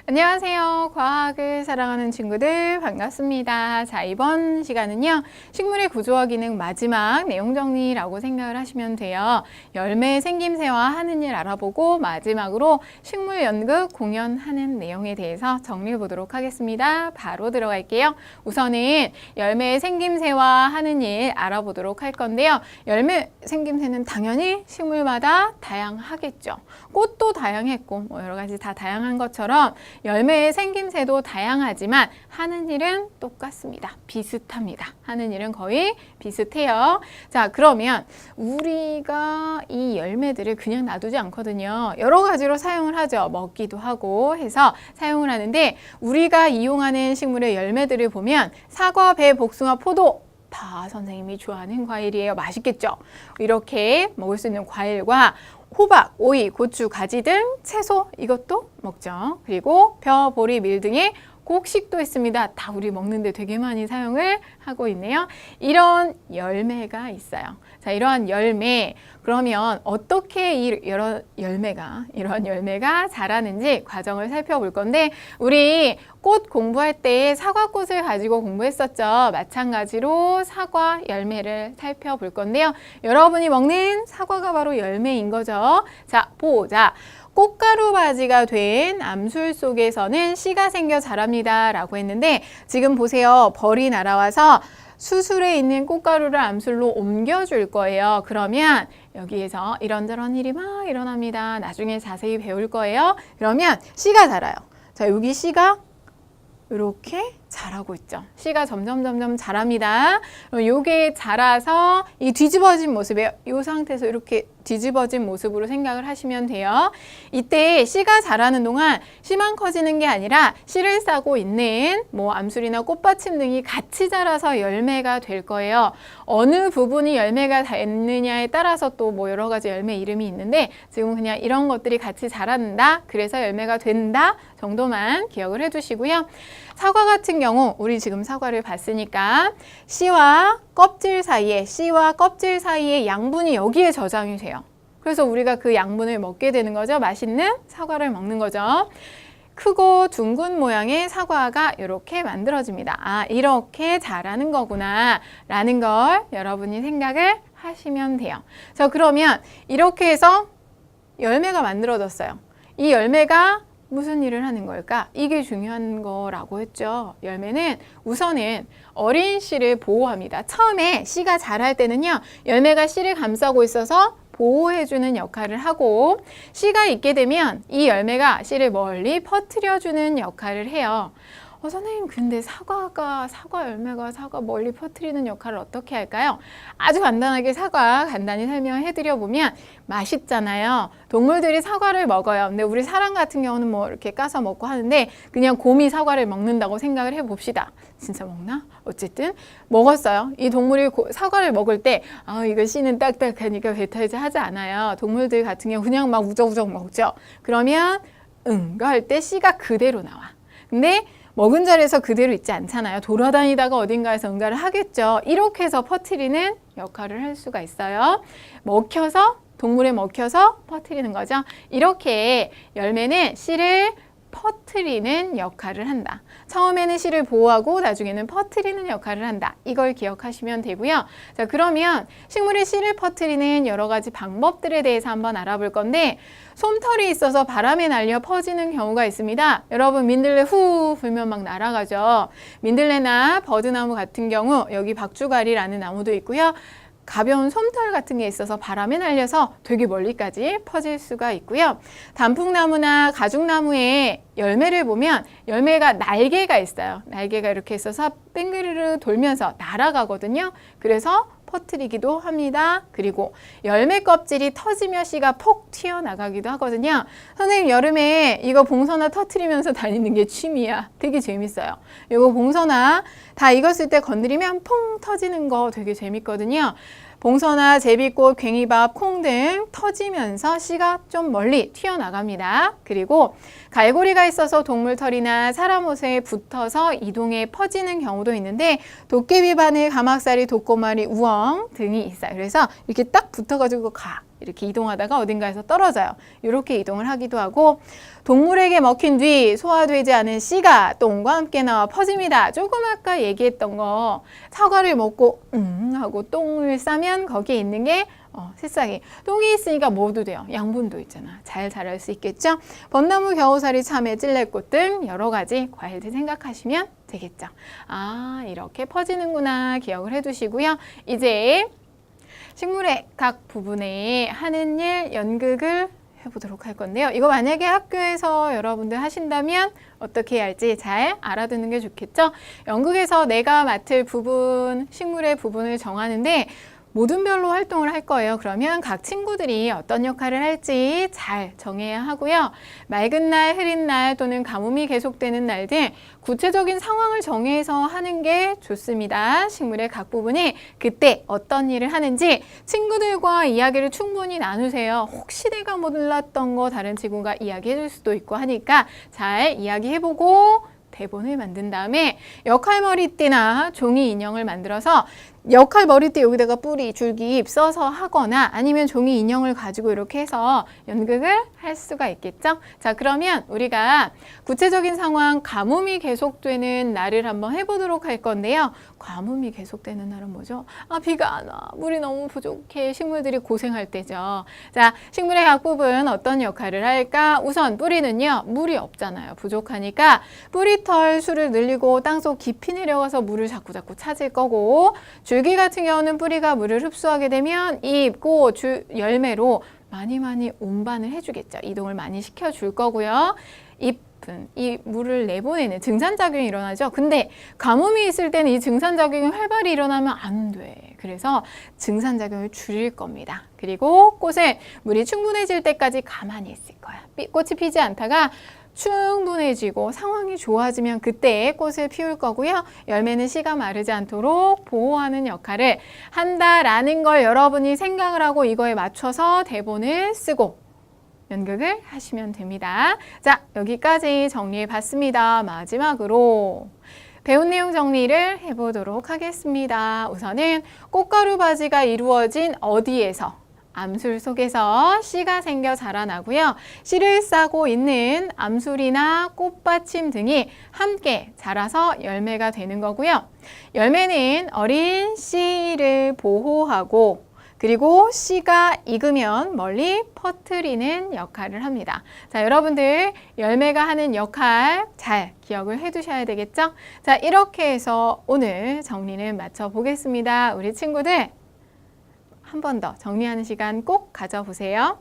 안녕하세요. 과학을 사랑하는 친구들 반갑습니다. 자, 이번 시간은요. 식물의 구조와 기능 마지막 내용 정리라고 생각을 하시면 돼요. 열매 생김새와 하는 일 알아보고 마지막으로 식물 연극 공연하는 내용에 대해서 정리해 보도록 하겠습니다. 바로 들어갈게요. 우선은 열매의 생김새와 하는 일 알아보도록 할 건데요. 열매 생김새는 당연히 식물마다 다양하겠죠. 꽃도 다양했고 뭐 여러 가지 다 다양한 것처럼 열매의 생김새도 다양하지만 하는 일은 똑같습니다. 비슷합니다. 하는 일은 거의 비슷해요. 자, 그러면 우리가 이 열매들을 그냥 놔두지 않거든요. 여러 가지로 사용을 하죠. 먹기도 하고 해서 사용을 하는데 우리가 이용하는 식물의 열매들을 보면 사과, 배, 복숭아, 포도 다 선생님이 좋아하는 과일이에요. 맛있겠죠? 이렇게 먹을 수 있는 과일과 호박, 오이, 고추, 가지 등 채소 이것도 먹죠. 그리고 벼, 보리, 밀 등의 곡식도 있습니다. 다 우리 먹는데 되게 많이 사용을 하고 있네요. 이런 열매가 있어요. 자, 이러한 열매, 그러면 어떻게 이런 열매가 자라는지 과정을 살펴볼 건데 우리 꽃 공부할 때 사과꽃을 가지고 공부했었죠. 마찬가지로 사과 열매를 살펴볼 건데요. 여러분이 먹는 사과가 바로 열매인 거죠. 자, 보자. 꽃가루 바지가 된 암술 속에서는 씨가 생겨 자랍니다 라고 했는데 지금 보세요. 벌이 날아와서 수술에 있는 꽃가루를 암술로 옮겨줄 거예요. 그러면 여기에서 이런저런 일이 막 일어납니다. 나중에 자세히 배울 거예요. 그러면 씨가 자라요. 자, 여기 씨가 이렇게 자라고 있죠. 씨가 점점 자랍니다. 요게 자라서 이 뒤집어진 모습에 이 상태에서 이렇게 뒤집어진 모습으로 생각을 하시면 돼요. 이때 씨가 자라는 동안 씨만 커지는 게 아니라 씨를 싸고 있는 뭐 암술이나 꽃받침 등이 같이 자라서 열매가 될 거예요. 어느 부분이 열매가 됐느냐에 따라서 또 뭐 여러 가지 열매 이름이 있는데 지금 그냥 이런 것들이 같이 자란다. 그래서 열매가 된다 정도만 기억을 해두시고요. 사과 같은 경우 우리 지금 사과를 봤으니까 씨와 껍질 사이에 양분이 여기에 저장이 돼요. 그래서 우리가 그 양분을 먹게 되는 거죠. 맛있는 사과를 먹는 거죠. 크고 둥근 모양의 사과가 이렇게 만들어집니다. 아, 이렇게 자라는 거구나 라는 걸 여러분이 생각을 하시면 돼요. 자, 그러면 이렇게 해서 열매가 만들어졌어요. 이 열매가 무슨 일을 하는 걸까? 이게 중요한 거라고 했죠. 열매는 우선은 어린 씨를 보호합니다. 처음에 씨가 자랄 때는요. 열매가 씨를 감싸고 있어서 보호해주는 역할을 하고 씨가 있게 되면 이 열매가 씨를 멀리 퍼뜨려주는 역할을 해요. 선생님, 근데 사과 열매가 사과 멀리 퍼뜨리는 역할을 어떻게 할까요? 아주 간단하게 간단히 설명해 드려보면 맛있잖아요. 동물들이 사과를 먹어요. 근데 우리 사람 같은 경우는 뭐 이렇게 까서 먹고 하는데 그냥 곰이 사과를 먹는다고 생각을 해봅시다. 진짜 먹나? 어쨌든 먹었어요. 이 동물이 사과를 먹을 때 이거 씨는 딱딱하니까 배 탈지 하지 않아요. 동물들 같은 경우 그냥 막 우적우적 먹죠. 그러면 응가 할 때 씨가 그대로 나와. 근데 먹은 자리에서 그대로 있지 않잖아요. 돌아다니다가 어딘가에서 응가를 하겠죠. 이렇게 해서 퍼뜨리는 역할을 할 수가 있어요. 동물에 먹혀서 퍼뜨리는 거죠. 이렇게 열매는 씨를 퍼뜨리는 역할을 한다. 처음에는 씨를 보호하고 나중에는 퍼뜨리는 역할을 한다. 이걸 기억하시면 되고요. 자, 그러면 식물이 씨를 퍼뜨리는 여러 가지 방법들에 대해서 한번 알아볼 건데 솜털이 있어서 바람에 날려 퍼지는 경우가 있습니다. 여러분 민들레 후 불면 막 날아가죠. 민들레나 버드나무 같은 경우 여기 박주가리라는 나무도 있고요. 가벼운 솜털 같은 게 있어서 바람에 날려서 되게 멀리까지 퍼질 수가 있고요. 단풍나무나 가죽나무의 열매를 보면 열매가 날개가 있어요. 날개가 이렇게 있어서 뺑그르르 돌면서 날아가거든요. 그래서 퍼뜨리기도 합니다. 그리고 열매 껍질이 터지며 씨가 폭 튀어나가기도 하거든요. 선생님, 여름에 이거 봉선화 터뜨리면서 다니는 게 취미야. 되게 재밌어요. 이거 봉선화 다 익었을 때 건드리면 퐁 터지는 거 되게 재밌거든요. 봉선화, 제비꽃, 괭이밥, 콩 등 터지면서 씨가 좀 멀리 튀어나갑니다. 그리고 갈고리가 있어서 동물털이나 사람 옷에 붙어서 이동해 퍼지는 경우도 있는데 도깨비 바늘, 가막살이, 독고마리, 우엉 등이 있어요. 그래서 이렇게 딱 붙어가지고 가. 이렇게 이동하다가 어딘가에서 떨어져요. 이렇게 이동을 하기도 하고 동물에게 먹힌 뒤 소화되지 않은 씨가 똥과 함께 나와 퍼집니다. 조금 아까 얘기했던 거 사과를 먹고 하고 똥을 싸면 거기에 있는 게 새싹이 똥이 있으니까 뭐도 돼요. 양분도 있잖아. 잘 자랄 수 있겠죠. 벚나무, 겨우살이, 참외, 찔레꽃 등 여러 가지 과일들 생각하시면 되겠죠. 아, 이렇게 퍼지는구나 기억을 해두시고요. 이제 식물의 각 부분에 하는 일 연극을 해보도록 할 건데요. 이거 만약에 학교에서 여러분들 하신다면 어떻게 해야 할지 잘 알아두는 게 좋겠죠. 연극에서 내가 맡을 부분, 식물의 부분을 정하는데 모든 별로 활동을 할 거예요. 그러면 각 친구들이 어떤 역할을 할지 잘 정해야 하고요. 맑은 날, 흐린 날 또는 가뭄이 계속되는 날들 구체적인 상황을 정해서 하는 게 좋습니다. 식물의 각 부분이 그때 어떤 일을 하는지 친구들과 이야기를 충분히 나누세요. 혹시 내가 몰랐던 거 다른 친구가 이야기해 줄 수도 있고 하니까 잘 이야기해보고 대본을 만든 다음에 역할 머리띠나 종이 인형을 만들어서 역할 머리띠 여기다가 뿌리, 줄기, 잎 써서 하거나 아니면 종이 인형을 가지고 이렇게 해서 연극을 할 수가 있겠죠. 자, 그러면 우리가 구체적인 상황 가뭄이 계속되는 날을 한번 해보도록 할 건데요. 가뭄이 계속되는 날은 뭐죠? 아, 비가 안 와. 물이 너무 부족해. 식물들이 고생할 때죠. 자, 식물의 각 부분 어떤 역할을 할까? 우선 뿌리는요. 물이 없잖아요. 부족하니까 뿌리털 수를 늘리고 땅속 깊이 내려가서 물을 자꾸 찾을 거고 줄기 같은 경우는 뿌리가 물을 흡수하게 되면 잎, 꽃, 열매로 많이 운반을 해주겠죠. 이동을 많이 시켜줄 거고요. 잎은 이 물을 내보내는 증산작용이 일어나죠. 근데 가뭄이 있을 때는 이 증산작용이 활발히 일어나면 안 돼. 그래서 증산작용을 줄일 겁니다. 그리고 꽃은 물이 충분해질 때까지 가만히 있을 거야. 꽃이 피지 않다가 충분해지고 상황이 좋아지면 그때 꽃을 피울 거고요. 열매는 씨가 마르지 않도록 보호하는 역할을 한다라는 걸 여러분이 생각을 하고 이거에 맞춰서 대본을 쓰고 연극을 하시면 됩니다. 자, 여기까지 정리해 봤습니다. 마지막으로 배운 내용 정리를 해보도록 하겠습니다. 우선은 꽃가루 바지가 이루어진 어디에서 암술 속에서 씨가 생겨 자라나고요. 씨를 싸고 있는 암술이나 꽃받침 등이 함께 자라서 열매가 되는 거고요. 열매는 어린 씨를 보호하고 그리고 씨가 익으면 멀리 퍼뜨리는 역할을 합니다. 자, 여러분들 열매가 하는 역할 잘 기억을 해두셔야 되겠죠? 자, 이렇게 해서 오늘 정리는 마쳐 보겠습니다. 우리 친구들 한 번 더 정리하는 시간 꼭 가져보세요.